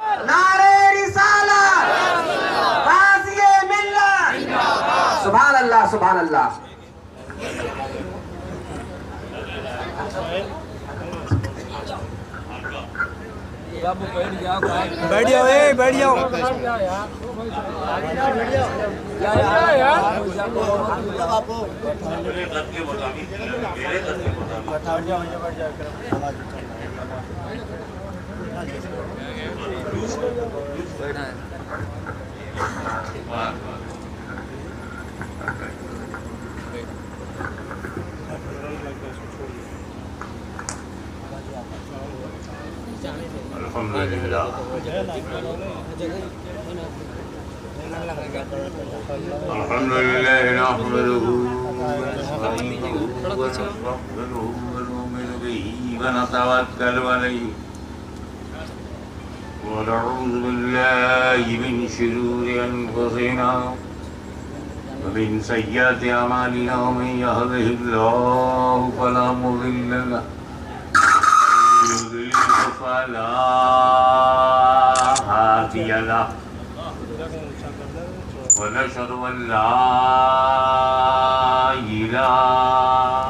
نعرے رسالت، غازی ملت، سبحان اللہ سبحان اللہ۔ بیٹھ جاؤ بیٹھ جاؤ۔ الحمدللہ الحمدللہ نحمده ونستعینه ونستغفره ونؤمن به ونتوکل علیہ ونعوذ باللہ من شرور انفسنا ومن سیئات اعمالنا من يهده الله فلا مضل له فلا هادي له ونشهد أن لا إله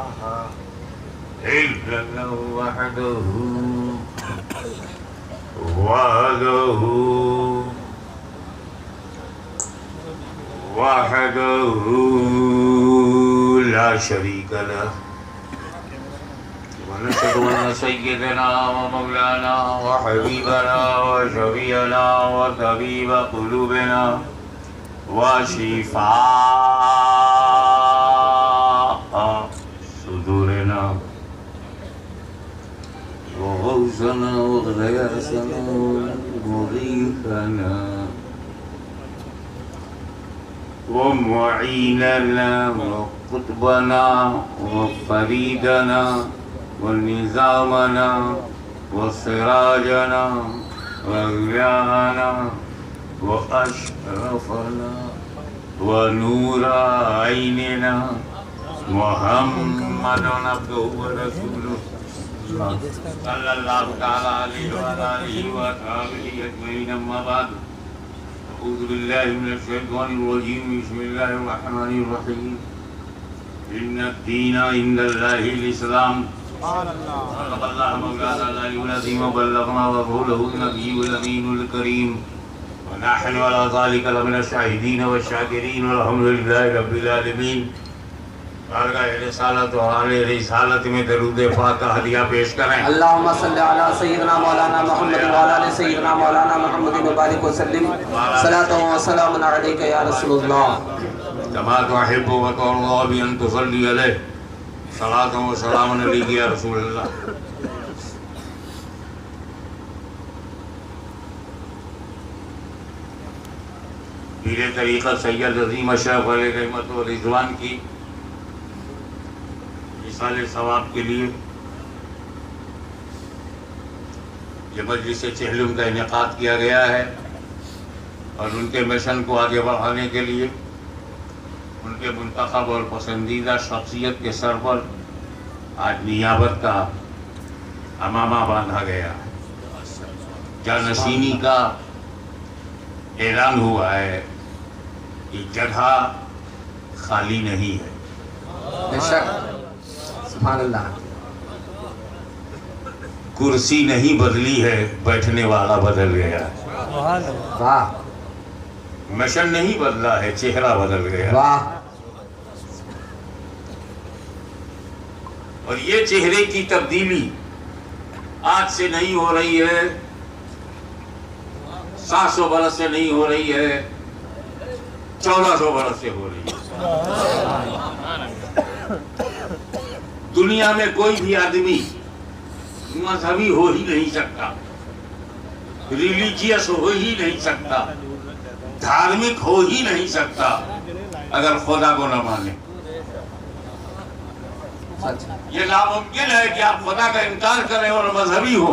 إلا الله وحده لا شريك له ونشهد أن سيدنا ومولانا وحبيبنا وشفيعنا وطبيب قلوبنا وشفاء صدورنا وغوثنا وغياثنا ومغيثنا ومعيننا وقطبنا وفريدنا ونظامنا وسراجنا وغيانا وأشرفنا ونور عيننا محمد عبده ورسوله صلى الله تعالى عليه وعلى آله وصحبه أجمعين أما بعد أعوذ بالله من الشيطان الرجيم بسم الله الرحمن الرحيم إن الدين عند الله الإسلام صدق الله مولانا العلي العظيم وبلغنا رسوله النبي الأمين الكريم ونحن على ذلك لمن الشاهدين والشاكرين والحمد لله رب العالمين۔ بارگاہ رسالت اور اہل رسالت میں درود پاک کا ہدیہ پیش کریں۔ اللہم صلی علی سیدنا مولانا محمد وعلی آل سیدنا مولانا محمد مبارک وسلم، صلاۃ و سلام علیک یا رسول اللہ۔ كما تحب وترضى بأن تصلي عليه صلاة وسلام عليك يا رسول الله۔ پیر طریقت سید عظیم شیخ علیہ رحمت و رضوان کی ایصال ثواب کے لیے یہ مجلس چہلم کا انعقاد کیا گیا ہے، اور ان کے مشن کو آگے بڑھانے کے لیے ان کے منتخب اور پسندیدہ شخصیت کے سر پر آج نیابت کا امامہ باندھا گیا، جانشینی کا اعلان ہوا ہے کہ جگہ خالی نہیں ہے۔ بے شک سبحان اللہ۔ کرسی نہیں بدلی ہے، بیٹھنے والا بدل گیا ہے۔ واہ مشن نہیں بدلا ہے، چہرہ بدل گیا۔ واہ اور یہ چہرے کی تبدیلی آج سے نہیں ہو رہی ہے، 700 برس سے نہیں ہو رہی ہے، 1400 برس سے ہو رہی ہے۔ دنیا میں کوئی بھی آدمی مذہبی ہو ہی نہیں سکتا، ریلیجیس ہو ہی نہیں سکتا، دھارمک ہو ہی نہیں سکتا اگر خدا کو نہ مانے۔ یہ ناممکن ہے کہ آپ خدا کا انکار کریں اور مذہبی ہو۔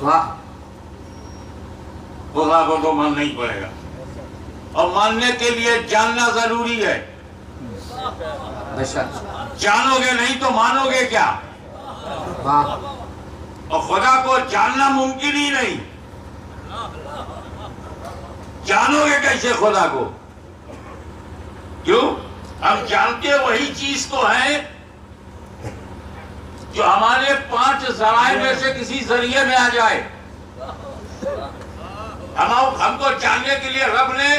واہ خدا کو تو ماننا ہی پڑے گا، اور ماننے کے لیے جاننا ضروری ہے۔ بے شک جانو گے نہیں تو مانو گے کیا؟ واہ اور خدا کو جاننا ممکن ہی نہیں، کیسے خدا کو؟ کیوں؟ ہم جانتے وہی چیز کو ہے جو ہمارے 5 ذرائع میں سے کسی ذریعے میں آ جائے. ہم کو جاننے کے لیے رب نے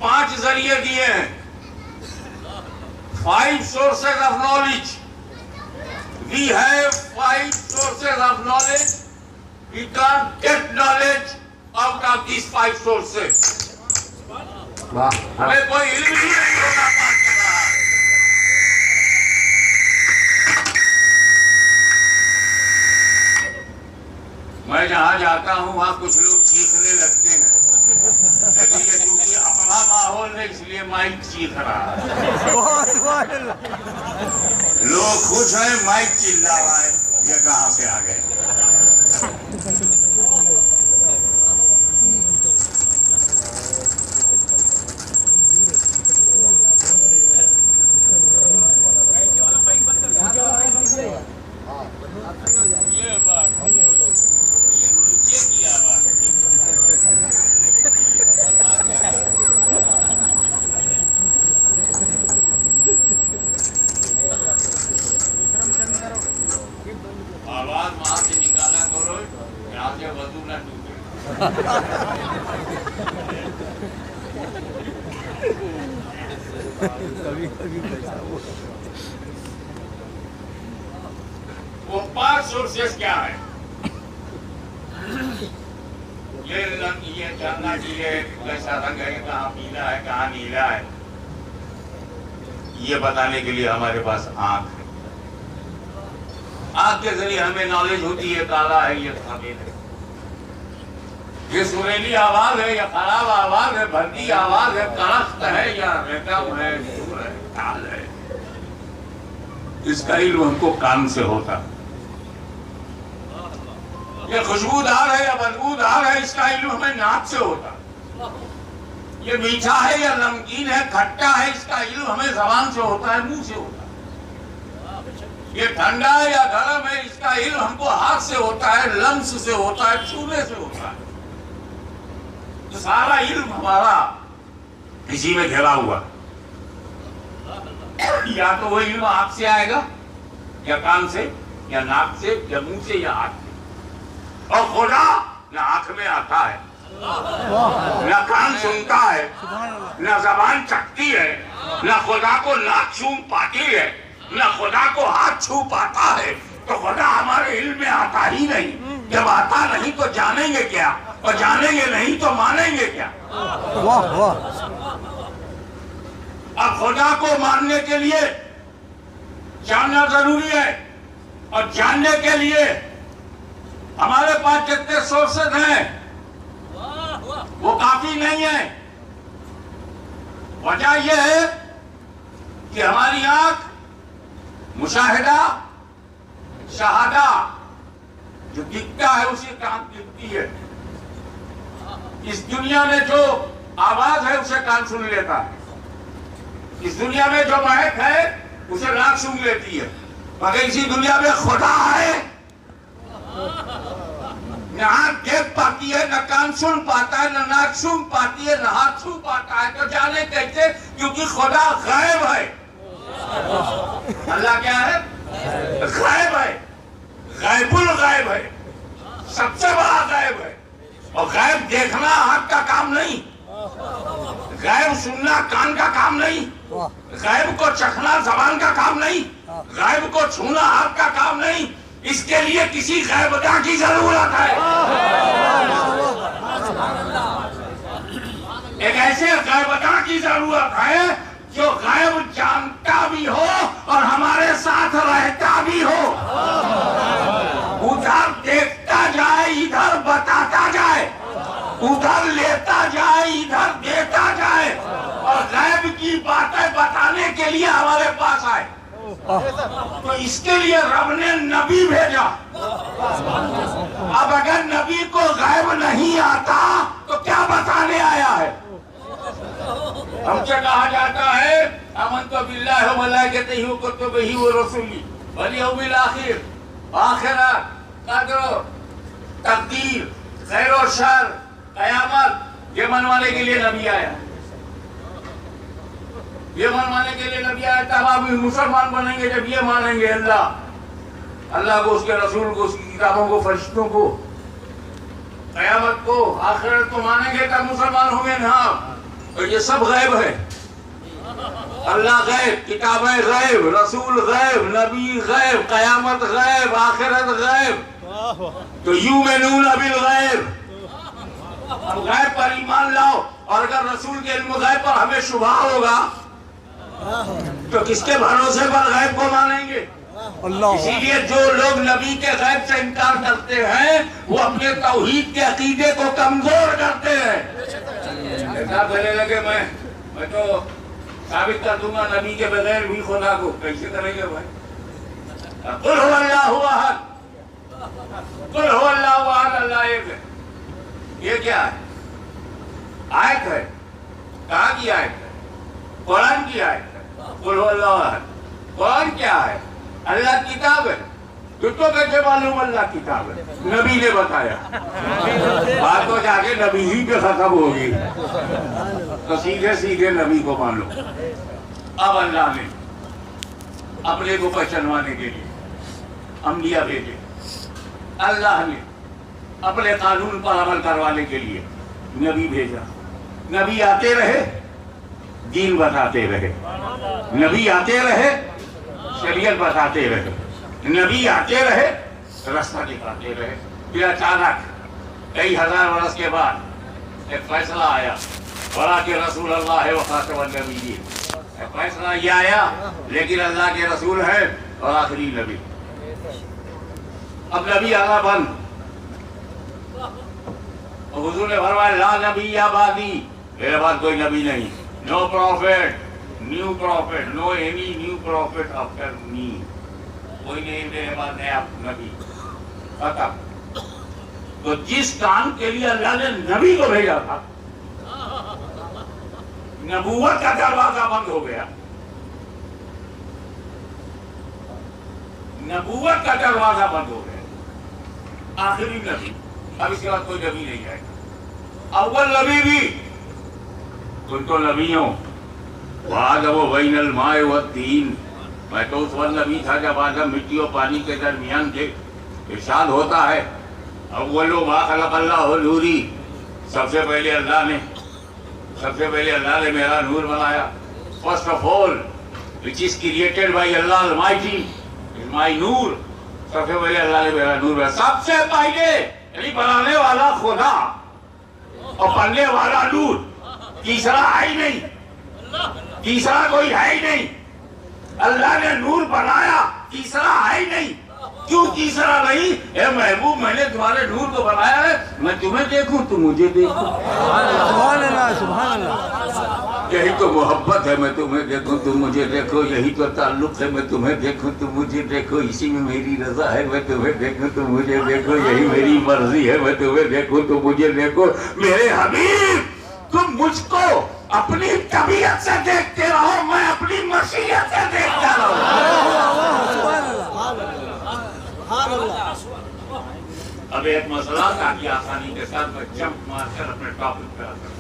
5 ذریعے دیے ہیں. 5 sources of knowledge. We have 5 sources of knowledge. We can't get knowledge out of these 5 sources. ہمیں کوئی علم ہی نہیں ہوتا 5 کے بعد. میں جہاں جاتا ہوں وہاں کچھ لوگ چیخنے لگتے ہیں، لیکن یہ کیونکہ اپنا ماحول ہے اس لیے مائک چیخ رہا ہے. لوگ خوش ہیں، مائک چلا رہا ہے. یہ کہاں سے آ گئے؟ یہ بات نیچے کی آواز. آواز وہاں سے نکالا کرو، یہاں سے وضو نہ ٹوٹے. وہ 5 سورسز کیا ہے؟ یہ جاننا چاہیے کیسا رنگ ہے، کہاں پیلا ہے کہاں نیلا ہے. یہ بتانے کے لیے ہمارے پاس آنکھ ہے. آنکھ کے ذریعے ہمیں نالج ہوتی ہے کالا ہے یہ سفید ہے، یہ سریلی آواز ہے یا خراب آواز ہے، بھردی آواز ہے، کڑخت ہے یا ریٹم ہے، سور ہے، تال ہے. اس کا علم ہم کو کان سے ہوتا. یہ خوشبودار ہے یا بدبودار ہے، اس کا علم ہمیں ناک سے ہوتا. یہ میٹھا ہے یا نمکین ہے، کھٹا ہے، اس کا علم ہمیں زبان سے ہوتا ہے، منہ سے ہوتا ہے. یہ ٹھنڈا ہے یا گرم ہے، اس کا علم ہم کو ہاتھ سے ہوتا ہے، لمس سے ہوتا ہے، چھونے سے ہوتا ہے. تو سارا علم ہمارا اسی میں گھرا ہوا. یا تو وہ علم آنکھ سے آئے گا یا کان سے یا ناک سے یا منہ سے یا ہاتھ سے. اور خدا نہ آنکھ میں آتا ہے، نہ کان سنتا ہے، نہ زبان چکتی ہے، نہ خدا کو ناک چھو پاتی ہے، نہ خدا کو ہاتھ چھو پاتا ہے. تو خدا ہمارے علم میں آتا ہی نہیں. جب آتا نہیں تو جانیں گے کیا، اور جانیں گے نہیں تو مانیں گے کیا؟ اب خدا کو ماننے کے لیے جاننا ضروری ہے، اور جاننے کے لیے ہمارے پاس جتنے سورسز ہیں وہ کافی نہیں ہیں. وجہ یہ ہے کہ ہماری آنکھ مشاہدہ شہادہ جو دکھتا ہے اسی کان دکھتی ہے. اس دنیا میں جو آواز ہے اسے کان سن لیتا ہے، اس دنیا میں جو مہک ہے اسے ناک سن لیتی ہے. مگر اسی دنیا میں خدا ہے، نہ آنکھ دیکھ پاتی ہے، نہ کان سن پاتا ہے، نہ ناک سن پاتی ہے، نہ ہاتھ چھو پاتا ہے. تو جانے کیسے؟ کیونکہ خدا غائب ہے. اللہ کیا ہے؟ غائب ہے، غائب الغائب ہے، سب سے بڑا غائب ہے. اور غائب دیکھنا آنکھ کا کام نہیں، غائب سننا کان کا کام نہیں، غائب کو چکھنا زبان کا کام نہیں، غائب کو چھونا ہاتھ کا کام نہیں. اس کے لیے کسی غائبداں کی ضرورت ہے. ایک ایسے غائبداں کی ضرورت ہے جو غائب جانتا بھی ہو اور ہمارے ساتھ رہتا بھی ہو. ادھر دیکھتا جائے، ادھر بتاتا جائے، ادھر لیتا جائے، ادھر دیتا جائے، اور غیب کی باتیں بتانے کے لیے ہمارے پاس آئے. تو اس کے لیے رب نے نبی بھیجا. اب اگر نبی کو غیب نہیں آتا تو کیا بتانے آیا ہے؟ ہم سے کہا جاتا ہے آمنت باللہ و ملائکتہ و کتبہ و رسلہ والیوم الآخر، آخرت، قدر، تقدیر، خیر و شر، قیامت، یہ منوانے کے لیے نبی آیا، یہ منوانے کے لیے نبی آیا. تب آپ مسلمان بنیں گے جب یہ مانیں گے اللہ کو، اس کے رسول کو، اس کی کتابوں کو، فرشتوں کو، قیامت کو، آخرت کو مانیں گے تب مسلمان ہوں گے. اور یہ سب غیب ہے. اللہ غیب، کتابیں غیب، رسول غیب، نبی غیب، قیامت غیب، آخرت غیب. تو یؤمنون بالغیب، اب غیب پر ایمان لاؤ. اور اگر رسول کے علم غیب پر ہمیں شبہ ہوگا تو کس کے بھروسے پر غیب کو مانیں گے؟ اسی لیے جو لوگ نبی کے غیب سے انکار کرتے ہیں وہ اپنے توحید کے عقیدے کو کمزور کرتے ہیں. ایسا کہنے لگے میں تو ثابت کر دوں گا نبی کے بغیر بھی خدا کو. کیسے کریں گے بھائی؟ قل هو اللہ احد، قل هو اللہ احد، اللہ ایک ہے. یہ کیا ہے؟ آیت ہے. کہاں کی آیت ہے؟ قرآن کی آیت ہے. قل هو اللہ احد. قرآن کیا ہے؟ اللہ کتاب ہے. تو کیسے معلوم اللہ کتاب ہے؟ نبی نے بتایا. بات تو جا کے نبی ہی پہ ختم ہوگی. تو سیدھے سیدھے نبی کو مان لو. اب اللہ نے اپنے کو پہچانوانے کے لیے انبیاء بھیجے. اللہ نے اپنے قانون پر عمل کروانے کے لیے نبی بھیجا. نبی آتے رہے، دین بتاتے رہے. نبی آتے رہے، شریعت بتاتے رہے. نبی آتے رہے، رستہ دکھاتے رہے. پھر اچانک کئی ہزار برس کے بعد ایک فیصلہ آیا، وَلَٰكِن رسول اللہ وخاتم النبیین. فیصلہ یہ آیا لیکن اللہ کے رسول ہے اور آخری نبی. اب نبی آنا بند. حضور نے فرمایا لا نبی بعدی، میرے بعد کوئی نبی نہیں. No prophet, new prophet, no any new prophet after me. کوئی نہیں میرے بعد نیا نبی. ختم. تو جس کام کے لیے اللہ نے نبی کو بھیجا تھا، نبوت کا دروازہ بند ہو گیا. نبوت کا دروازہ بند ہو گیا. آخری نبی. اب اس کے بعد کوئی نبی نہیں آئے گا. اول نبی بھی تم تو نبی ہو. وآدم بین الماء والطین. میں تو اس وقت نبی تھا جب آدم مٹی اور پانی کے درمیان تھے. ارشاد ہوتا ہے اول ما خلق اللہ نوری. سب سے پہلے اللہ نے میرا نور بنایا. First of all which is created by Allah Almighty is my نور. سب سے پہلے اللہ نے میرا نور بنایا. سب سے پہلے یعنی بنانے والا خدا اور بننے والا نور. تیسرا ہے ہی نہیں، تیسرا کوئی ہے ہی نہیں. اللہ نے نور بنایا، تیسرا ہے ہی نہیں. کیوں تیسرا نہیں؟ اے محبوب میں نے تمہارے نور کو بنایا ہے، میں تمہیں دیکھوں تم مجھے دیکھو. سبحان اللہ، سبحان اللہ. یہی تو محبت ہے، میں تمہیں دیکھوں تم مجھے دیکھو. یہی تو تعلق ہے، میں تمہیں دیکھوں تم مجھے دیکھو. اسی میں میری رضا ہے، میں تمہیں دیکھوں تم مجھے دیکھو. یہی میری مرضی ہے، میں تمہیں دیکھوں تم مجھے دیکھو. میرے حبیب تم مجھ کو اپنی طبیعت سے دیکھتے رہو، میں اپنی مشیت سے دیکھتا رہوں. اب ایک مسئلہ تاکہ آسانی کے ساتھ میں جمپ مار کر اپنے ٹاپک پہ آتا ہوں.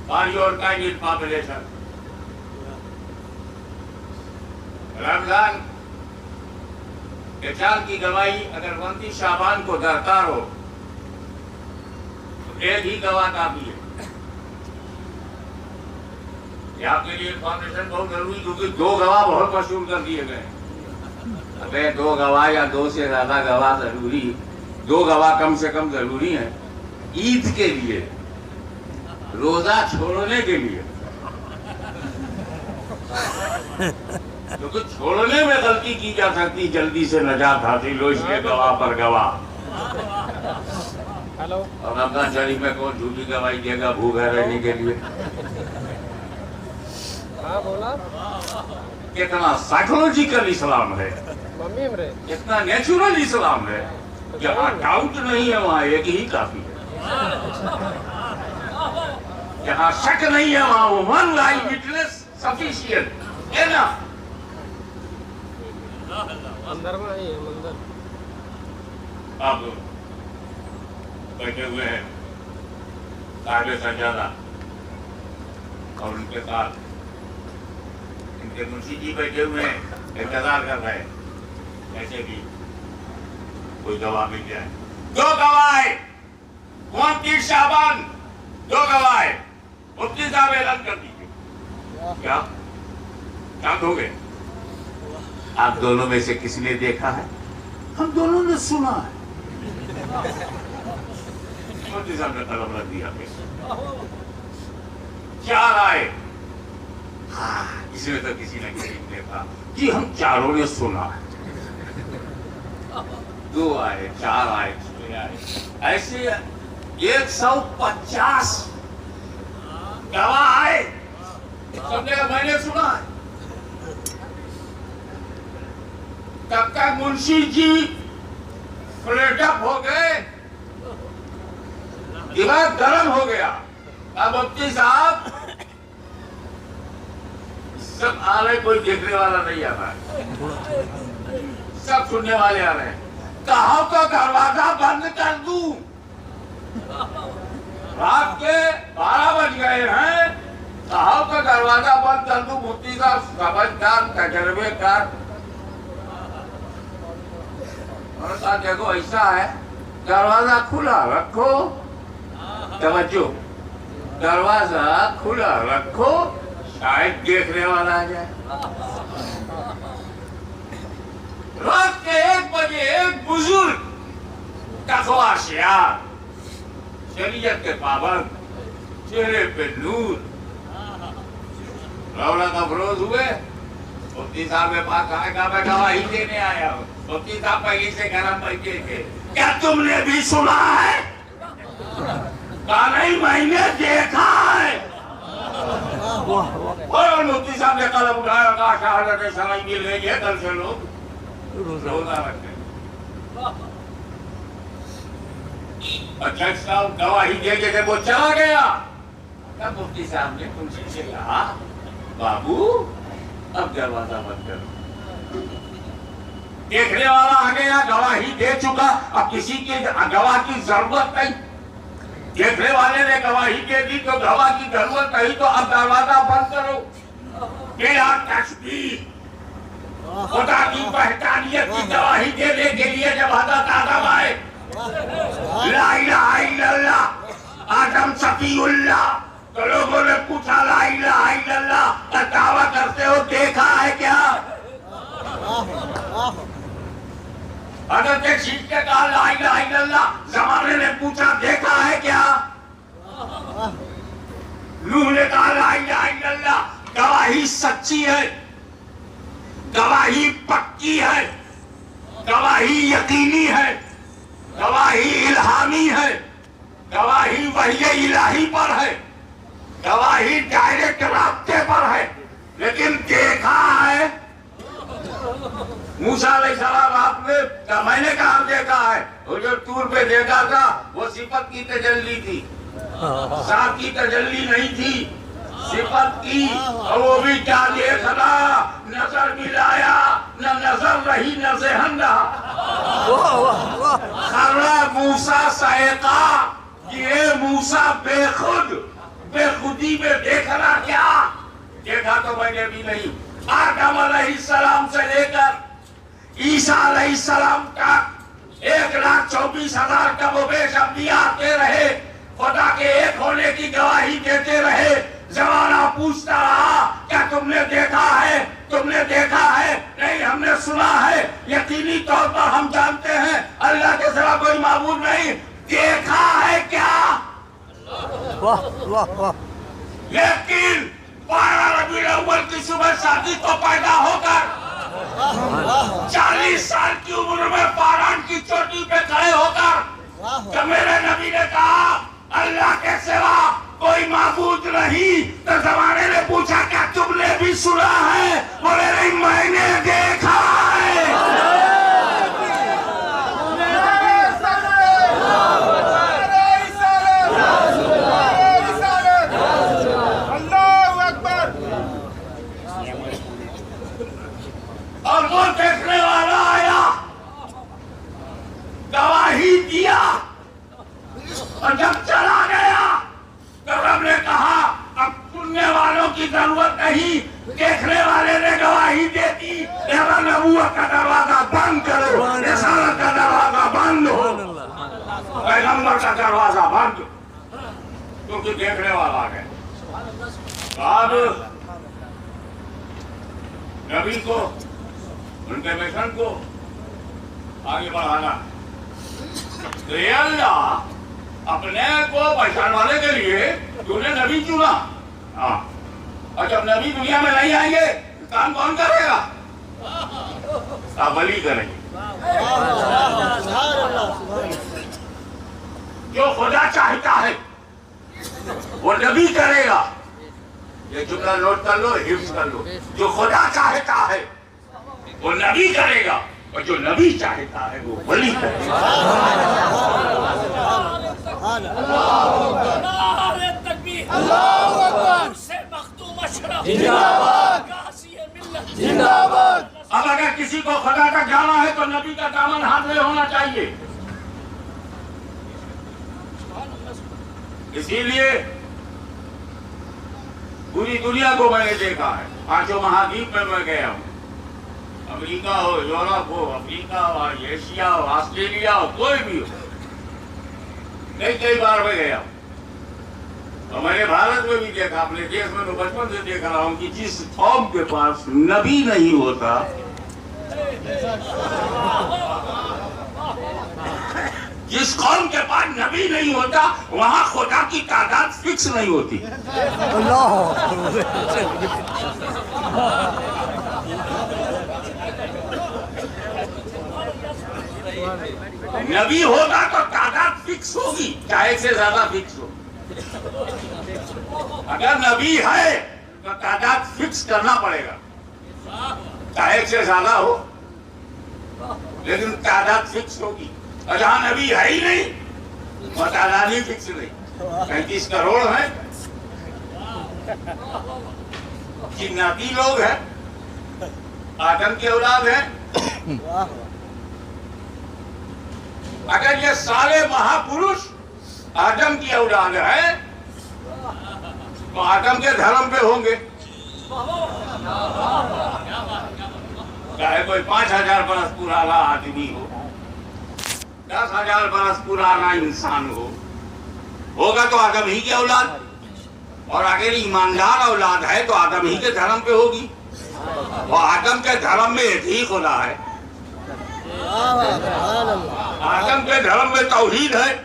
Are your kind in population? رمضان کے چاند کی گواہی اگر 29 شعبان کو درکار ہو تو ایک ہی گواہ کافی ہے. یہ آپ کے لیے انفارمیشن بہت ضروری، کیونکہ 2 گواہ بہت مشہور کر دیے گئے. اگر 2 گواہ یا 2 سے زیادہ گواہ ضروری، 2 گواہ کم سے کم ضروری ہیں. عید کے لیے، روزہ چھوڑنے کے لیے. کیونکہ چھوڑنے میں غلطی کی جا سکتی، جلدی سے نجات حاصل ہو، اس لیے گواہ پر گواہ. اور رمضان شریف میں کون جھوٹی گواہی دے گا بھوکا رہنے کے لیے؟ کتنا سائیکولوجیکل اسلام ہے، کتنا نیچرل اسلام ہے. جہاں ڈاؤٹ نہیں ہے وہاں ایک ہی کافی ہے. جہاں شک نہیں ہے وہاں ون آئی وٹنس سفیشینٹ انف. اب بیٹھے ہوئے ہیں صاحب سجادہ اور ان کے ساتھ ان کے منشی جی بیٹھے ہوئے ہیں، انتظار کر رہے ہیں ایسے بھی کوئی گواہ مل جائے. دو گواہ 29 شعبان، دو گواہ مفتی صاحب اعلان کر دیجیے. کیا چاند ہو گئے؟ آپ دونوں میں سے کس نے دیکھا ہے؟ ہم دونوں نے سنا ہے. مفتی صاحب نے قلم رکھ دیا. چار آئے. ہاں اس میں تو کسی نہ کسی نے کہا جی ہم چاروں نے سنا ہے. دو آئے، چار آئے، چھ آئے، ایسے 150 گواہ آئے. سب نے کہا میں نے سنا ہے. تب تک منشی جی فلیٹ اپ ہو گئے، دماغ گرم ہو گیا. اب مفتی صاحب سب آ رہے، کوئی دیکھنے والا نہیں آ رہا ہے، سب سننے والے آ رہے ہیں. کہو تو دروازہ بند کر دوں. رات کے 12 بج گئے ہیں، کہو تو دروازہ بند کر دوں. مفتی صاحب سمجھدار، تجربے کار، اور کہا دیکھو ایسا ہے دروازہ کھلا رکھو. توجہ، دروازہ کھلا رکھو، شاید دیکھنے والا آ جائے. رات کے 1 بجے ایک بزرگ تقویٰ شعار، شریعت کے پابند، چہرے پہ نور، رونق افروز ہوئے. مفتی صاحب کے پاس آئے، کہا میں گواہی دینے آیا ہوں. مفتی صاحب پہلے سے گرم بیٹھے تھے. کیا تم نے بھی سنا ہے؟ کہا نہیں میں نے دیکھا ہے. اور مفتی صاحب نے قلم اٹھایا، کہا شہادت سرائی مل رہی ہے، کل سے لوگ روزہ رکھتے ہیں. اچھا صاحب گواہی دے کے وہ چلا گیا. تب مفتی صاحب نے تم سے کہا بابو اب دروازہ بند کرو. دیکھنے والا آ گیا، گواہی دے چکا، اب کسی کے گواہ کی ضرورت نہیں. دیکھنے والے نے گواہی دے دی تو گواہ کی ضرورت نہیں، تو اب دروازہ بند کرو. بلا تشبیہ خدا کی وحدانیت کی گواہی دینے کے لیے جب حضرت آدم آئے، لا الہ الا اللہ آدم صفی اللہ، تو لوگوں نے پوچھا لا الہ الا اللہ کا دعویٰ کرتے ہو، دیکھا ہے کیا؟ حضرت شیخ نے کہا لا الہ الا اللہ. زمانے نے پوچھا دیکھا ہے کیا؟ نوح نے کہا لا الہ الا اللہ. گواہی سچی ہے، گواہی پکی ہے، گواہی یقینی ہے، گواہی الہامی ہے، گواہی وحی الہی پر ہے، گواہی ڈائریکٹ رابطے پر ہے. لیکن دیکھا ہے موسیٰ علیہ السلام آپ نے کہا میں نے کہا دیکھا ہے. وہ جو طور پہ دیکھا تھا وہ صفت کی تجلی تھی، ذات کی تجلی نہیں تھی، صفت کی. اور وہ بھی کیا دیکھنا، نظر ملایا نہ نظر رہی نہ ذہن رہا. خر موسیٰ صعقا، یہ موسیٰ بے خود، بے خودی میں دیکھنا کیا؟ دیکھا تو میں نے بھی نہیں. آدم علیہ السلام سے لے کر عیسیٰ علیہ السلام تک 1,24,000 کم و بیش انبیاء آتے رہے، خدا کے ایک ہونے کی گواہی دیتے رہے. زمانہ پوچھتا رہا کیا تم نے دیکھا ہے؟ تم نے دیکھا ہے؟ نہیں ہم نے سنا ہے. یقینی طور پر ہم جانتے ہیں اللہ کے سوا کوئی معبود نہیں. دیکھا ہے کیا؟ واہ واہ واہ. لیکن 12 ربیع الاول کی صبح شادی کو پیدا ہو کر 40 سال کی عمر میں پاران کی چوٹی پہ کھڑے ہو کر جب میرے نبی نے کہا اللہ کے سوا کوئی معبود نہیں، تو زمانے نے پوچھا کیا تم نے بھی سنا ہے؟ بولے نہیں میں نے دیکھا ہے. اور وہ دیکھنے والا آیا، گواہی آگے بڑھانا. تو اے اللہ اپنے کو پہچانوانے کے لیے تو نے نبی چنا. ہاں اور جب نبی دنیا میں نہیں آئیں گے کام کون کرے گا؟ آپ ولی کریں گے. جو خدا چاہتا ہے وہ نبی کرے گا. یہ جملہ نوٹ کر لو، حفظ کر لو. جو خدا چاہتا ہے وہ نبی کرے گا اور جو نبی چاہتا ہے وہ ولی کرے گا. اب اگر کسی کو خدا کا جانا ہے تو نبی کا دامن ہاتھ میں ہونا چاہیے. اسی لیے پوری دنیا کو میں نے دیکھا ہے. 5 مہادیپ میں گیا ہوں. امریکہ ہو، یورپ ہو، افریقہ ہو، ایشیا ہو، آسٹریلیا ہو، کوئی بھی ہو، کئی بار میں گیا ہوں. اور میں نے بھارت میں بھی دیکھا، اپنے دیش میں تو بچپن سے دیکھ رہا ہوں کہ جس قوم کے پاس نبی نہیں ہوتا جس قوم کے پاس نبی نہیں ہوتا وہاں خدا کی تعداد فکس نہیں ہوتی. نبی ہوگا تو تعداد فکس ہوگی، چاہے ایک سے زیادہ فکس ہو. اگر نبی ہے تو تعداد فکس کرنا پڑے گا، چاہے ایک سے زیادہ ہو لیکن تعداد فکس ہوگی. اور جہاں نبی ہے ہی نہیں وہ تعداد ہی فکس نہیں. 35 کروڑ ہیں، جناتی لوگ ہیں، آدم کی اولاد ہیں. اگر یہ سارے مہاپروش آدم کی اولاد ہے تو آدم کے دھرم پہ ہوں گے. چاہے کوئی 5000 برس پرانا آدمی ہو، 10,000 برس پرانا انسان ہو، ہوگا تو آدم ہی کی اولاد. اور اگر ایماندار اولاد ہے تو آدم ہی کے دھرم پہ ہوگی. اور آدم کے دھرم میں ایک ہی خدا ہے. آدم کے دھرم میں توحید ہے،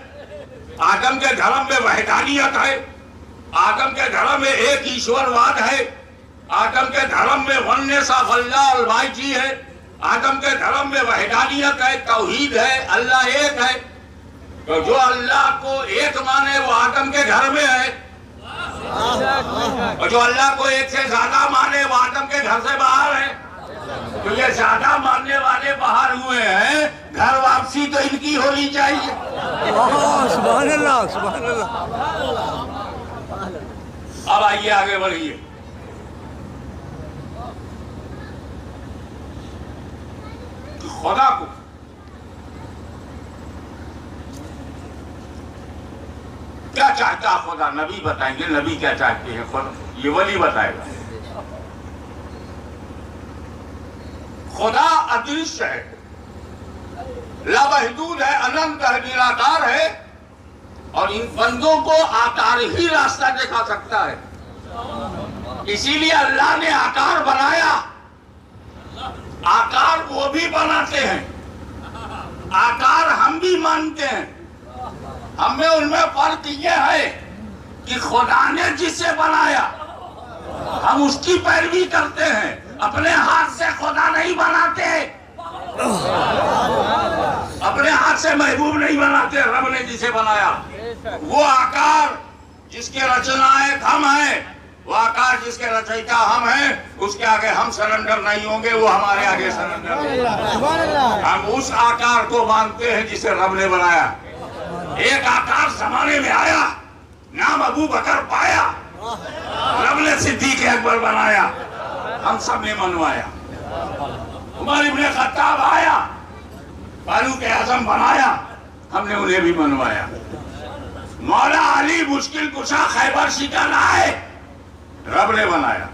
آدم کے دھرم میں وحدانیت ہے، آدم کے دھرم میں ایک ایشور واد ہے، آدم کے دھرم میں ونس آف اللہ المائٹی ہے، آدم کے دھرم میں وحدانیت ہے، توحید ہے، اللہ ایک ہے. تو جو اللہ کو ایک مانے وہ آدم کے گھر میں ہے، اور جو اللہ کو ایک سے زیادہ مانے وہ آدم کے گھر سے باہر ہے. تو یہ زیادہ ماننے والے باہر ہوئے ہیں، گھر واپسی تو ان کی ہونی چاہیے. سبحان اللہ، سبحان اللہ. اب آئیے آگے بڑھیے. خدا کو کیا چاہتا خدا نبی بتائیں گے. نبی کیا چاہتے ہیں خدا یہ ولی بتائے گا. خدا ادرشیہ ہے، لامحدود ہے، اننت ہے، نراکار ہے، اور ان بندوں کو آکار ہی راستہ دکھا سکتا ہے. اسی لیے اللہ نے آکار بنایا. آکار وہ بھی بناتے ہیں، آکار ہم بھی مانتے ہیں. ہم میں ان میں فرق یہ ہے کہ خدا نے جسے بنایا ہم اس کی پیروی کرتے ہیں، اپنے ہاتھ سے خدا نہیں بناتے، اپنے ہاتھ سے محبوب نہیں بناتے. رب نے جسے بنایا وہ آکار جس کے رچنائک ہم ہیں، وہ آکار جس کے رچیتا ہم ہیں، اس کے آگے ہم سرنڈر نہیں ہوں گے، وہ ہمارے آگے سرنڈر ہوں گے. ہم اس آکار کو مانتے ہیں جسے رب نے بنایا. ایک آکار زمانے میں آیا، نام ابو بکر پایا، رب نے صدیق اکبر بنایا، ہم سب نے منوایا. عمر ابن خطاب آیا، فاروق اعظم بنایا، ہم نے انہیں بھی منوایا. مولا علی مشکل کشا خیبر شکن آئے، رب نے بنایا.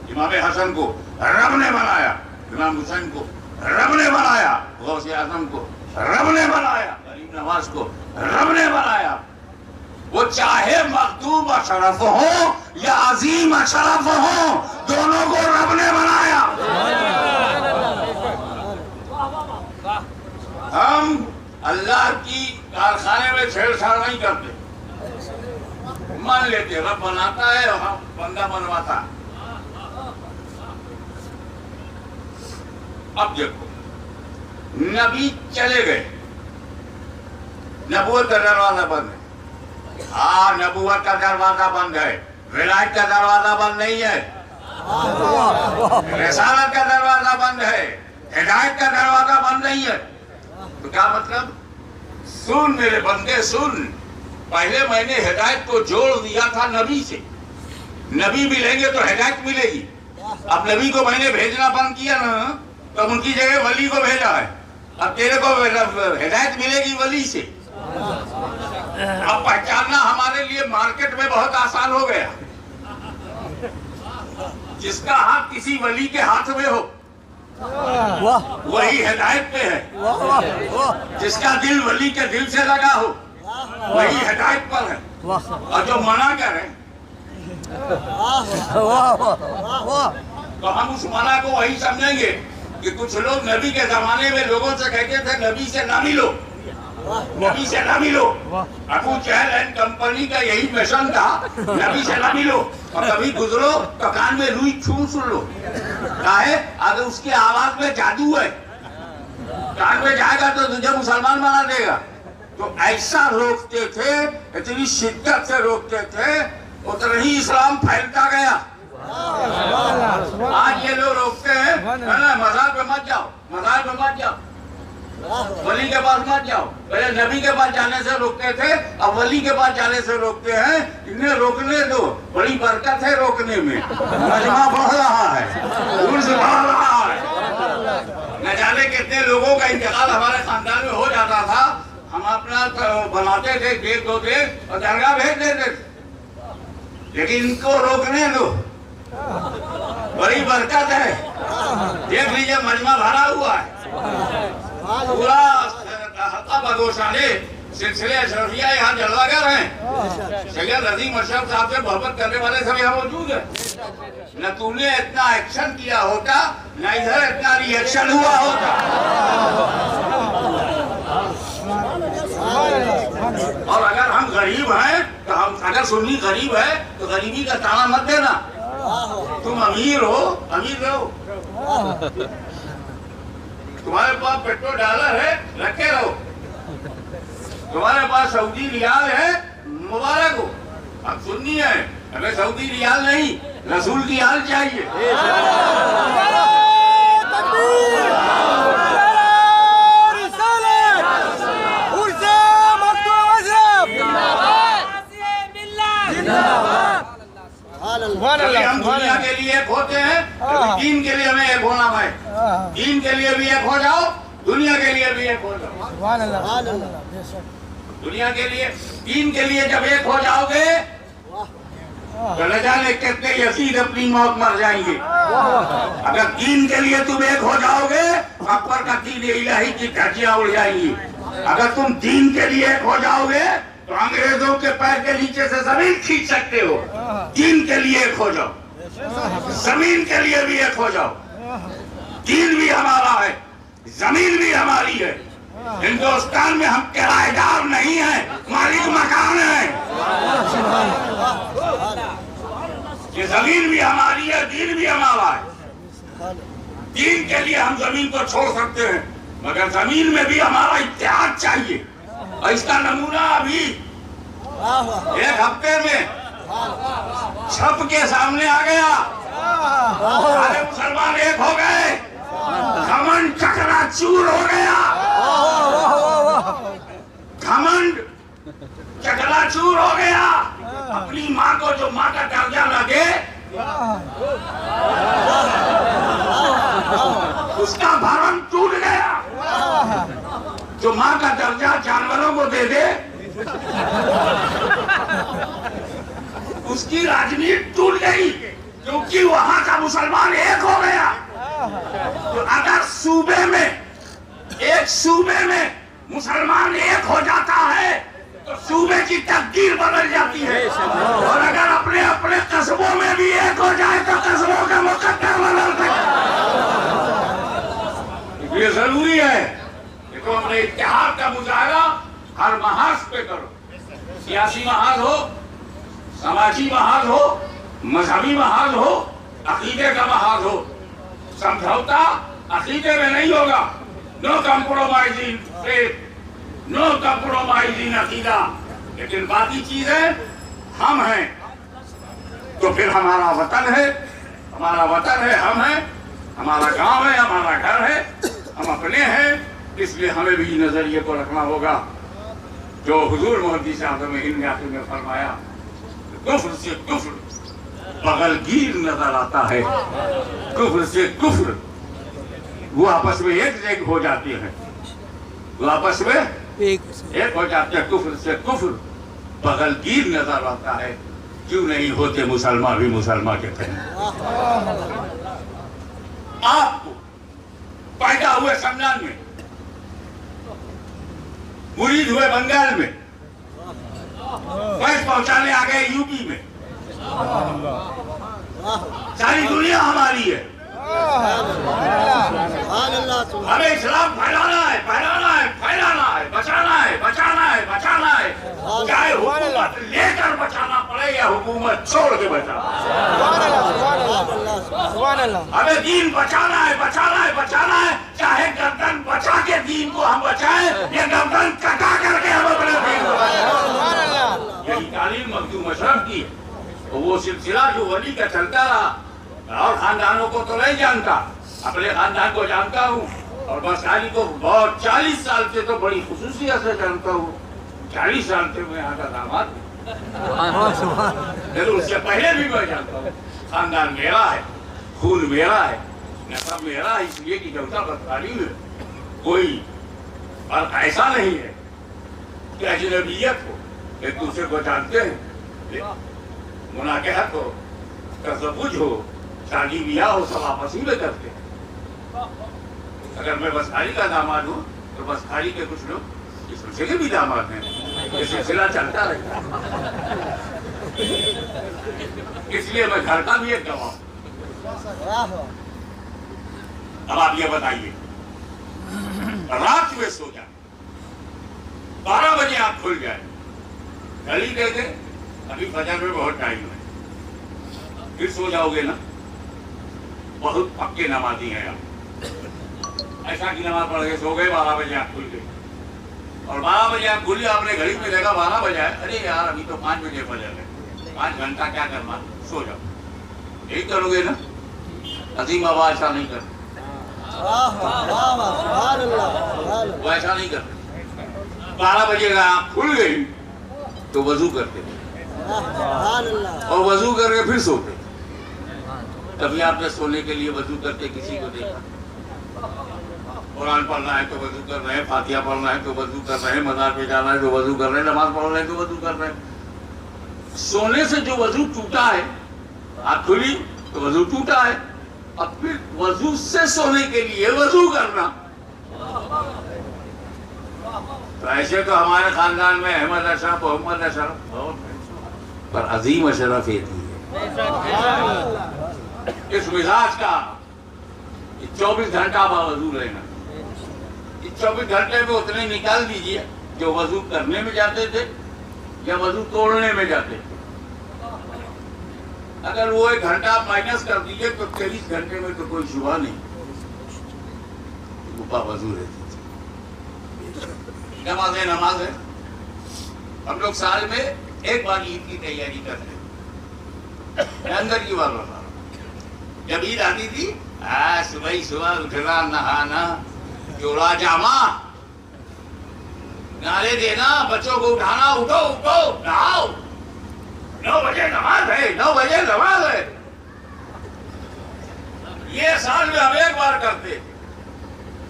امام حسن کو رب نے بنایا، امام حسین کو رب نے بنایا، غوث اعظم کو رب نے بنایا، غریب نواز کو رب نے بنایا. وہ چاہے مخدوم اشرف ہوں یا عظیم اشرف ہوں، دونوں کو رب نے بنایا. ہم اللہ کی کارخانے میں چھیڑ چھاڑ نہیں کرتے. مان لیتے رب بناتا ہے اور بندہ بنواتا ہے. اب دیکھو نبی چلے گئے, نبوت کا دروازہ بند ہے. ہاں نبوت کا دروازہ بند ہے, ولایت کا دروازہ بند نہیں ہے, رسالت کا دروازہ بند ہے, ہدایت کا دروازہ بند نہیں ہے. تو کیا مطلب؟ سن میرے بندے سن, پہلے میں نے ہدایت کو جوڑ دیا تھا نبی سے. نبی بھی لیں گے تو ہدایت ملے گی. اب نبی کو میں نے بھیجنا بند کیا نا, تو ان کی جگہ ولی کو بھیجا ہے. اب تیرے کو ہدایت ملے گی ولی سے. اب پہچاننا ہمارے لیے مارکیٹ میں بہت آسان ہو گیا. جس کا ہاتھ کسی ولی کے ہاتھ میں ہو وہی ہدایت پہ ہے. جس کا دل ولی کے دل سے لگا ہو وہی ہدایت پر ہے. اور جو منع کریں تو ہم اس منع کو وہی سمجھیں گے کہ کچھ لوگ نبی کے زمانے میں لوگوں سے کہتے تھے نبی سے نہ ملو, نبی سے نہ ملو. ابو جہل اینڈ کمپنی کا یہی مشن تھا, نبی سے نہ ملو, اور کبھی گزرو تو کان میں روئی چھو سن لو. کہے اگر اس کی آواز میں جادو ہے, کان میں جائے گا تو تجھے مسلمان بنا دے گا. تو ایسا روکتے تھے, اتنی شدت سے روکتے تھے, اتنا ہی اسلام پھیلتا گیا. آج یہ لوگ روکتے ہیں مزار پہ مت جاؤ, مزار پہ مت جاؤ, ولی کے پاس مت جاؤ. پہلے نبی کے پاس جانے سے روکتے تھے, اب ولی کے پاس جانے سے روکتے ہیں. انہیں روکنے دو, بڑی برکت ہے روکنے میں. مجمع بڑھ رہا ہے, عرض بڑھ رہا ہے. نہ جانے کتنے لوگوں کا انتقال ہمارے خاندان میں ہو جاتا تھا. ہم اپنا بناتے تھے دیکھ دو دیکھ اور درگاہ بھیج دیتے تھے. لیکن ان کو روکنے دو, بڑی برکت ہے. دیکھ لیجئے مجمع بھرا ہوا ہے. پورا حقہ بدوشانے سلسلے اشرفیہ یہاں جلوہ گر ہیں. سید عظیم اشرف صاحب سے محبت کرنے والے سب یہاں موجود ہیں. نہ تم نے اتنا ایکشن کیا ہوتا, نہ ادھر اتنا ری ایکشن ہوا ہوتا. اور اگر ہم غریب ہیں تو ہم, اگر سنی غریب ہے تو غریبی کا تانا مت دینا. تم امیر ہو, امیر رہو. تمہارے پاس پیٹرول ڈالر ہے, رکھے رہو. تمہارے پاس سعودی ریال ہے, مبارک ہو. اب سننی ہے, ہمیں سعودی ریال نہیں, رسول کی حال چاہیے. ہم دنیا کے لیے ایک ہوتے ہیں, دین کے لیے ہمیں ایک ہونا ہے. دین کے لیے بھی ایک ہو جاؤ, دنیا کے لیے بھی ایک ہو جاؤ. دنیا کے لیے, دین کے لیے جب ایک ہو جاؤ گے تو نہ جانے کتنے یزید اپنی موت مر جائیں گے. اگر دین کے لیے تم ایک ہو جاؤ گے اکبر کا دین الہی کی دھجیاں اڑ جائیں گی. اگر تم دین کے لیے ایک ہو جاؤ گے تو انگریزوں کے پیر کے نیچے سے زمین کھینچ سکتے ہو. دین کے لیے ایک ہو جاؤ, زمین کے لیے بھی ایک ہو جاؤ. دین بھی ہمارا ہے, زمین بھی ہماری ہے. ہندوستان میں ہم کرایہ دار نہیں ہیں, مالک مکان ہیں. یہ زمین بھی ہماری ہے, دین بھی ہمارا ہے. دین کے لیے ہم زمین کو چھوڑ سکتے ہیں, مگر زمین میں بھی ہمارا اتحاد چاہیے. اور اس کا نمونہ ابھی ایک ہفتے میں چھپ کے سامنے آ گیا. سارے مسلمان ایک ہو گئے, گھمنڈ چکرا چور ہو گیا. گھمنڈ چکرا چور ہو گیا. اپنی ماں کو جو ماں کا درجہ لگے اس کا بھرم ٹوٹ گیا. جو ماں کا درجہ جانوروں کو دے دے اس کی راجنیتی ٹوٹ گئی, کیونکہ وہاں کا مسلمان ایک ہو گیا. تو اگر صوبے میں, ایک صوبے میں مسلمان ایک ہو جاتا ہے تو صوبے کی تقدیر بدل جاتی ہے. اور اگر اپنے اپنے قصبوں میں بھی ایک ہو جائے تو قصبوں کا مقدر بدل سکتا ہے. یہ ضروری ہے. تو اپنے اتحاد کا مظاہرہ ہر محاذ پہ کرو، سیاسی محاذ ہو، سماجی محاذ ہو، مذہبی محاذ ہو، عقیدے کا محاذ ہو. سمجھوتا عقیدے میں نہیں ہوگا. نو کمپرومائزنگ فیتھ، نو کمپرومائزنگ عقیدہ. لیکن باقی چیزیں ہم ہیں تو پھر ہمارا وطن ہے، ہمارا وطن ہے، ہم ہیں، ہمارا گاؤں ہے، ہمارا گھر ہے، ہم اپنے ہیں. اس لیے ہمیں بھی نظریے کو رکھنا ہوگا جو حضور محدث اعظم ہند نے آخر میں فرمایا، کفر سے کفر بغل گیر نظر آتا ہے، کفر سے کفر وہ آپس میں ایک ہو جاتے ہیں، وہ آپس میں ایک ہو جاتے ہیں. کفر سے کفر بغل گیر نظر آتا ہے، کیوں نہیں ہوتے مسلمان بھی مسلمان کے تھے. آپ کو پیدا ہوئے سمنان میں، مرید ہوئے بنگال میں، فیض پہنچانے آ گئے یو پی میں. ساری دنیا ہماری ہے. ہمیں اسلام پھیلانا ہے، پھیلانا ہے، پھیلانا ہے، بچانا ہے، بچانا ہے، بچانا ہے. چاہے حکومت لے کر بچانا پڑے یا حکومت چھوڑ کے بچانا. ہمیں دین بچانا ہے، بچانا ہے، بچانا ہے. چاہے گردن بچا کے دین کو ہم بچائیں یا گردن کٹا کر کے ہم اپنے دین کو بچائیں. یہی تعلیم مخدوم اشرف کی. وہ سلسلہ جو ولی کا چلتا رہا، اور خاندانوں کو تو نہیں جانتا، اپنے خاندان کو جانتا ہوں، اور بسکاری کو بہت 40 سال سے تو بڑی خصوصیت سے جانتا ہوں. 40 سال سے میں یہاں کا داماد ہوں، لیکن اس سے پہلے بھی میں جانتا ہوں. خاندان میرا ہے، خون میرا ہے، نسب میرا ہے. اس لیے کہ جوتا بسکاری میں کوئی فرق ایسا نہیں ہے کہ اجنبیت ہو، ایک دوسرے کو جانتے ہیں. مناکحت ہو، تزوج ہو، شادی بیاہ ہو، سب آپس ہی میں کرتے ہیں. اگر میں بسکاری کا داماد ہوں تو بسکاری کے کچھ لوگ اس سلسلے بھی داماد ہیں. یہ سلسلہ چلتا رہتا ہے. اس لیے میں گھر کا بھی ایک گواہ ہوں. اب آپ یہ بتائیے، رات میں سو جائے، 12 بجے آپ کھل جائے، گھڑی دے دیں، ابھی فجر میں بہت ٹائم ہے، پھر سو جاؤ گے نا. بہت پکے نمازی ہیں آپ. ایسا کی نماز پڑھ کے سو گئے، 12 بجے آپ کھل گئے، اور 12 بجے آپ کھلی، آپ نے گھڑی میں دیکھا 12 بجے ہے، ارے یار ابھی تو 5 بجے فجر ہے، 5 گھنٹہ کیا کرنا، سو جاؤ. یہی کرو گے نا. عظیم بابا ایسا نہیں کرتے، وہ ایسا نہیں کرتے. 12 بجے کا آپ کھل گئی تو وضو کرتے اور وضو کر کے پھر سوتے. کبھی آپ نے سونے کے لیے وضو کرتے کسی کو دیکھا؟ قرآن پڑھنا ہے تو وضو کر رہے ہیں، فاتحہ پڑھنا ہے تو وضو کر رہے ہیں، مزار پہ جانا ہے تو وضو کر رہے ہیں، نماز پڑھ رہے ہیں تو وضو کر رہے ہیں. سونے سے جو وضو ٹوٹا ہے، آنکھ کھلی تو وضو ٹوٹا ہے، اب پھر وضو سے سونے کے لیے وضو کرنا. تو ایسے تو ہمارے خاندان میں احمد اشرف، محمد اشرف بہت ہیں، پر عظیم اشرف یہ تھی اس مزاج کا 24 گھنٹہ باوضو رہنا. اس 24 گھنٹے میں اتنے نکال دیجئے جو وضو کرنے میں جاتے تھے یا وضو توڑنے میں جاتے تھے. اگر وہ 1 گھنٹہ مائنس کر دیجئے تو 23 گھنٹے میں تو کوئی شبہ نہیں وہ باوضو رہتی تھی. نماز ہے. ہم لوگ سال میں ایک بار عید کی تیاری کرتے ہیں، اندر کی بات بتا رہا ہوں. جب عید آتی تھی، صبح اٹھنا، نہانا، جوڑا جامع، نعرے دینا، بچوں کو اٹھانا، اٹھو اٹھو نہاؤ، 9 بجے نماز ہے، 9 بجے نماز ہے. یہ سال میں ہم ایک بار کرتے.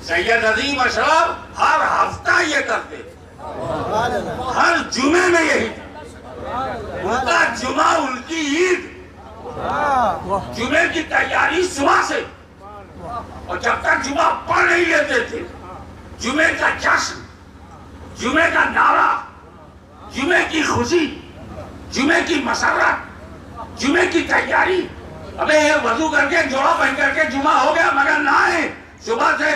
سید عظیم اشرف ہر ہفتہ یہ کرتے، ہر جمعے میں یہی. ان کا جمعہ ان کی عید، جمعے کی تیاری صبح سے، اور جب تک جمعہ پڑھ نہیں لیتے تھے، جمعے کا جشن، جمعے کا نعرہ، جمعے کی خوشی، جمعے کی مسرت، جمعے کی تیاری. ابے یہ وضو کر کے جوڑا پہن کر کے جمعہ ہو گیا، مگر نہ صبح سے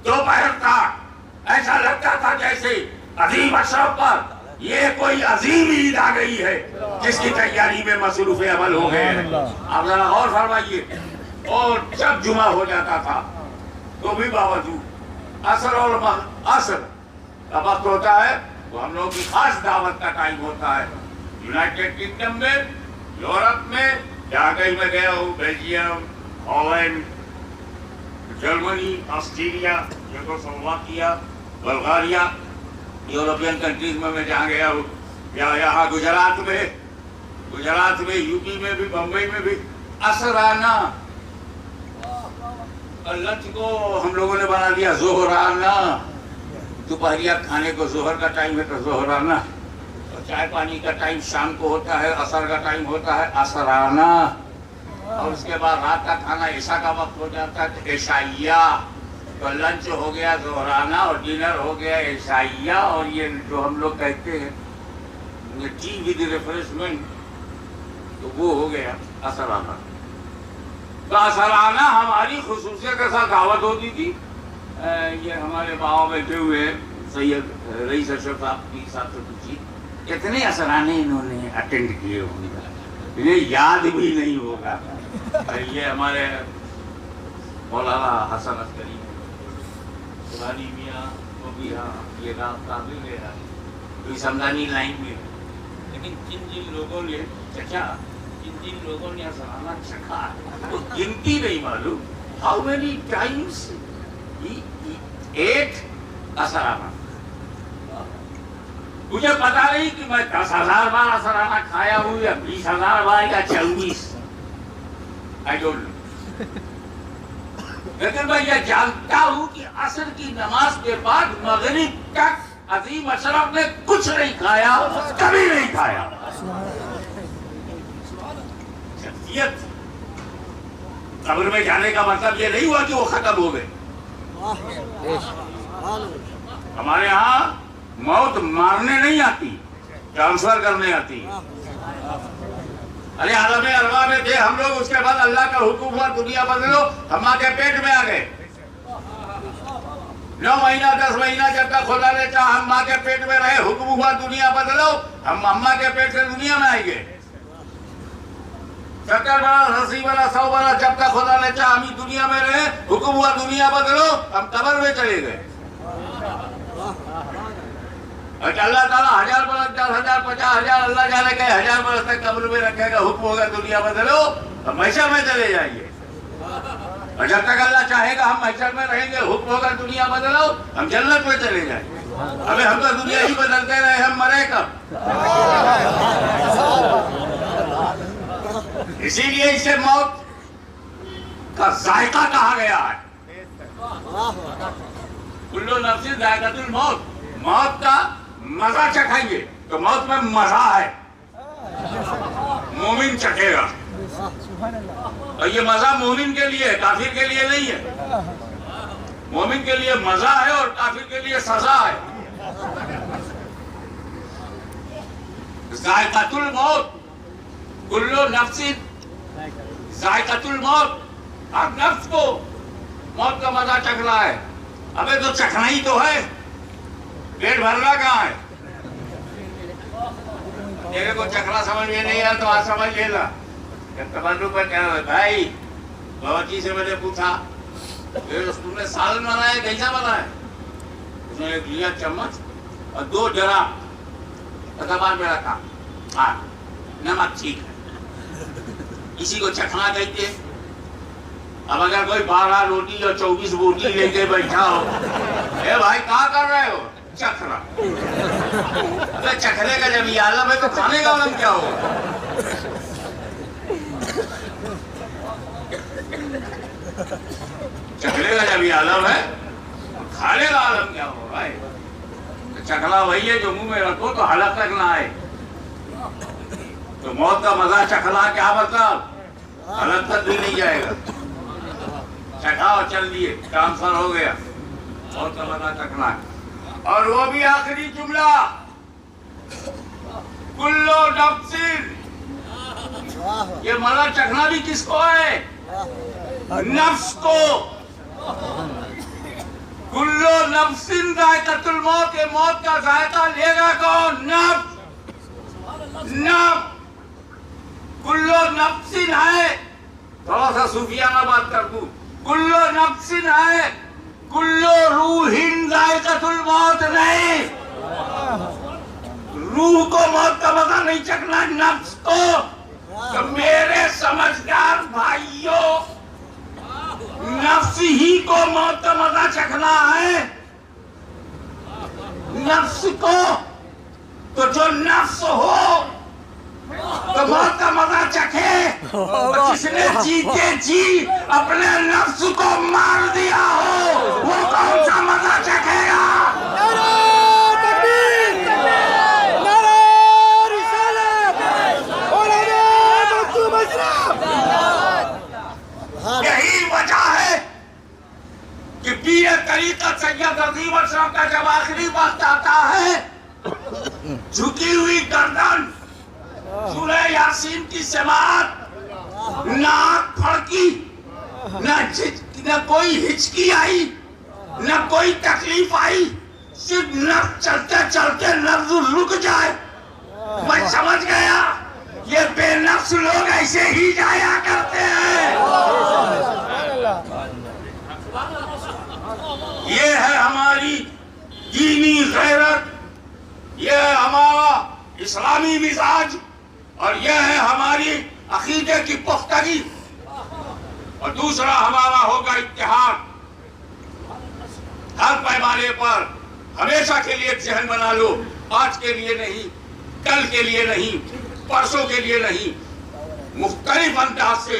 دوپہر تک ایسا سے عظیم اشرف پر یہ کوئی عظیم عید آ گئی ہے جس کی تیاری میں مصروف عمل ہو گئے ہیں. آپ ذرا غور فرمائیے. اور جب جمعہ ہو جاتا تھا تو بھی باوجود عصر اور عصر کا وقت ہوتا ہے وہ ہم لوگوں کی خاص دعوت کا ٹائم ہوتا ہے. یونائٹڈ کنگڈم میں، یورپ میں جہاں کہیں میں گیا ہوں، Belgium, Holland, Germany, Australia, Czechoslovakia, Bulgaria, European countries میں جہاں گیا ہوں، یا یہاں گجرات میں، یو پی میں بھی، بمبئی میں بھی عصرانہ. لنچ کو ہم لوگوں نے بنا دیا ظہرانہ. دوپہریہ کھانے کو ظہر کا ٹائم ہے تو ظہرانہ، اور چائے پانی کا ٹائم شام کو ہوتا ہے، عصر کا ٹائم ہوتا ہے عصرانہ، اور اس کے بعد رات کا کھانا عشاء کا وقت ہو جاتا ہے تو عشائیہ. تو لنچ ہو گیا ظہرانہ اور ڈنر ہو گیا عشائیہ. اور یہ جو ہم لوگ کہتے ہیں ٹی ود ریفریشمنٹ تو وہ ہو گیا عصرانہ. تو عصرانہ ہماری خصوصیت کے ساتھ دعوت ہوتی تھی. یہ ہمارے باوا بیٹھے ہوئے ہیں سید رئیس اشرف صاحب کی صاحب سے پوچھی کتنے عصرانے انہوں نے اٹینڈ کیے ہوں گے، انہیں یاد بھی نہیں ہوگا. یہ ہمارے مولانا حسن عسکری پرانی میاں وہ بھی ہاں یہ رات قابل ہے کوئی سمدانی لائن میں. لیکن جن لوگوں نے چچا جن لوگوں نے عصرانہ چکھا وہ گنتی نہیں معلوم. ہاؤ مینی ٹائمس ایٹ عصرانہ. مجھے پتا نہیں کہ میں 10,000 بار عصرانہ کھایا ہوں یا 20,000 بار یا 24. I don't know. لیکن میں یہ جانتا ہوں کہ عصر کی نماز کے بعد مغرب تک عظیم اشرف نے کچھ نہیں کھایا، کبھی نہیں کھایا. شخصیت. قبر میں جانے کا مطلب یہ نہیں ہوا کہ وہ ختم ہو گئے. ہمارے ہاں موت مارنے نہیں آتی، ٹرانسفر کرنے آتی. ارے عالم ارواح میں تھے ہم لوگ، اس کے بعد اللہ کا حکم ہوا دنیا بدلو، ہم ماں کے پیٹ میں آ گئے. 9 مہینہ 10 مہینہ جب تک خدا نے چاہا ہم ماں کے پیٹ میں رہے، حکم ہوا دنیا بدلو، ہم اماں کے پیٹ سے دنیا میں آئیں گے. 70 برس 80 برس 100 برس جب تک خدا نے چاہا ہم دنیا میں رہے، حکم ہوا دنیا بدلو، ہم قبر میں چلے گئے. اللہ تعالیٰ 1000 برس 10,000 50,000 اللہ جانے کہ 1000 برس تک قبر میں رکھے گا، حکم ہوگا دنیا بدلو، ہم محشر میں چلے جائیں گے. اور جب تک اللہ چاہے گا ہم محشر میں رہیں گے، حکم ہوگا دنیا بدلو، ہم جنت میں چلے جائیں گے. ابھی ہم تو دنیا ہی بدلتے رہے، ہم مرے کب؟ اسی لیے اسے موت کا ذائقہ کہا گیا ہے. کلو نفس ذائقۃ الموت. موت کا مزہ چکھائیں گے تو موت میں مزہ ہے، مومن چکھے گا. اور یہ مزہ مومن کے لیے، کافر کے لیے نہیں ہے. مومن کے لیے مزہ ہے اور کافر کے لیے سزا ہے. ذائقۃ الموت. کلو نفس ذائقۃ الموت. اب نفس کو موت کا مزہ چکھنا ہے. ابے تو چکھنا ہی تو ہے، پیٹ بھرنا کہاں ہے؟ میرے کو چکھنا سمجھ میں نہیں آیا تو آج سمجھ لینا. جب تمنو پر کیا ہے بھائی، باورچی سے میں نے پوچھا تم نے سالن بنایا کیسا بنایا؟ اس نے ایک لیا چمچ اور 2 ڈرام زبان میں رکھا. ہاں نمک ٹھیک ہے، اسی کو چکھنا کہتے ہیں. اب اگر کوئی 12 روٹی اور 24 بوٹی لے کے بیٹھا ہو، اے بھائی کہاں کر رہے ہو؟ چکھ رہا. ابے چکھنے کا جب یہ عالم ہے تو کھانے کا عالم کیا ہوگا؟ چکھنے کا جب یہ عالم ہے کھانے کا عالم کیا ہوگا؟ چکھنا وہی ہے جو منہ میں رکھو تو حلق تک نہ آئے. تو موت کا مزہ چکھنا کیا مطلب؟ حلق تک بھی نہیں جائے گا. چکھا اور چل دیے، ٹرانسفر ہو گیا. موت کا مزہ چکھنا ہے. اور وہ بھی آخری جملہ، کلو نفس. یہ مزہ چکھنا بھی کس کو ہے؟ نفس کو. کلو نفسن ذائقۃ الموت، یہ موت کا ذائقہ لے گا کون؟ نفس، نفس، کلو نفسن ہے، تھوڑا سا صوفیانہ بات کر دوں، کلو نفسن ہے، کلو روحن ذائقۃ الموت نہیں، روح کو موت کا مزہ نہیں چکھنا، نفس کو۔ تو میرے سمجھدار بھائیوں، نفس ہی کو موت کا مزہ چکھنا ہے، نفس کو۔ تو جو نفس ہو تو موت کا مزہ چکھے، اور جس نے جیتے جی اپنے نفس کو مار دیا ہو وہ کون سا مزہ چکھے گا؟ یہی وجہ ہے کہ پیر طریقت سید عظیم الشان کا جب آخری وقت آتا ہے، جھکی ہوئی گردن، سورہ یاسین کی سماعت، نہ آنکھ پھڑکی، نہ کوئی ہچکی آئی، نہ کوئی تکلیف آئی، صرف نفس چلتے چلتے لفظ رک جائے۔ میں سمجھ گیا یہ بے نفس لوگ ایسے ہی جایا کرتے ہیں۔ یہ ہے ہماری دینی غیرت، یہ ہے ہمارا اسلامی مزاج، اور یہ ہے ہماری عقیدے کی پختگی۔ اور دوسرا ہمارا ہوگا اتحاد۔ ہر پیمانے پر ہمیشہ کے لیے ایک ذہن بنا لو، آج کے لیے نہیں، کل کے لیے نہیں، پرسوں کے لیے نہیں، مختلف انداز سے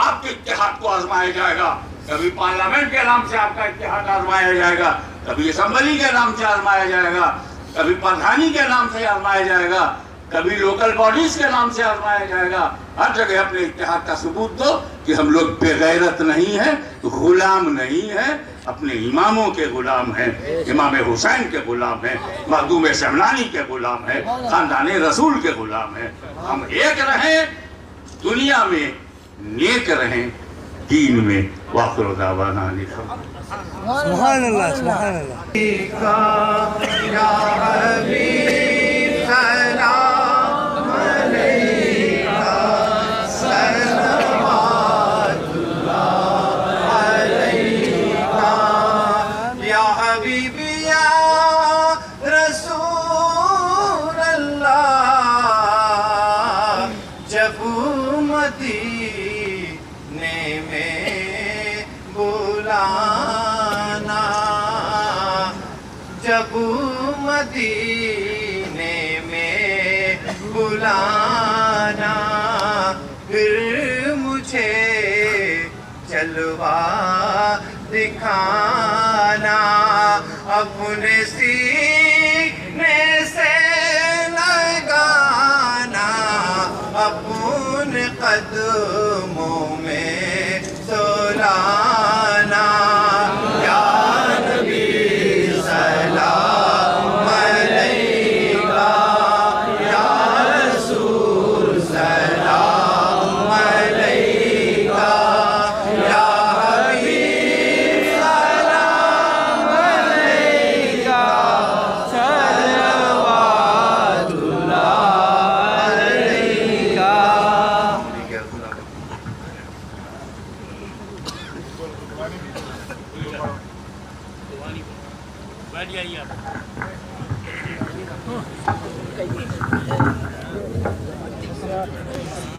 آپ کے اتحاد کو آزمایا جائے گا۔ کبھی پارلیمنٹ کے نام سے آپ کا اتحاد آزمایا جائے گا، کبھی اسمبلی کے نام سے آزمایا جائے گا، کبھی پردھانی کے نام سے آزمایا جائے گا، کبھی لوکل باڈیز کے نام سے آزمایا جائے گا۔ ہر جگہ اپنے اتحاد کا ثبوت دو کہ ہم لوگ بے غیرت نہیں ہیں، غلام نہیں ہیں، اپنے اماموں کے غلام ہیں، امام حسین کے غلام ہیں، مخدوم شملانی کے غلام ہیں، خاندان رسول کے غلام ہیں۔ ہم ایک رہیں، دنیا میں نیک رہیں، دین میں۔ وآخر دعوانا سبحان اللہ، سبحان اللہ۔ یا حبیب سلام علیکہ، صلوات اللہ علیکہ، یا حبیب یا رسول اللہ، جب مدینے میں بلانا، جب مدینے میں بلانا، پھر مجھے جلوہ دکھانا، اپنے سینے سے لگانا، اپنے قدموں میں سلانا۔ یا نبی سلام علیکہ، یا رسول سلام علیکہ، یا حبیب سلام علیکہ، صلوات اللہ علیکہ۔ بیٹھ جائیے آپ۔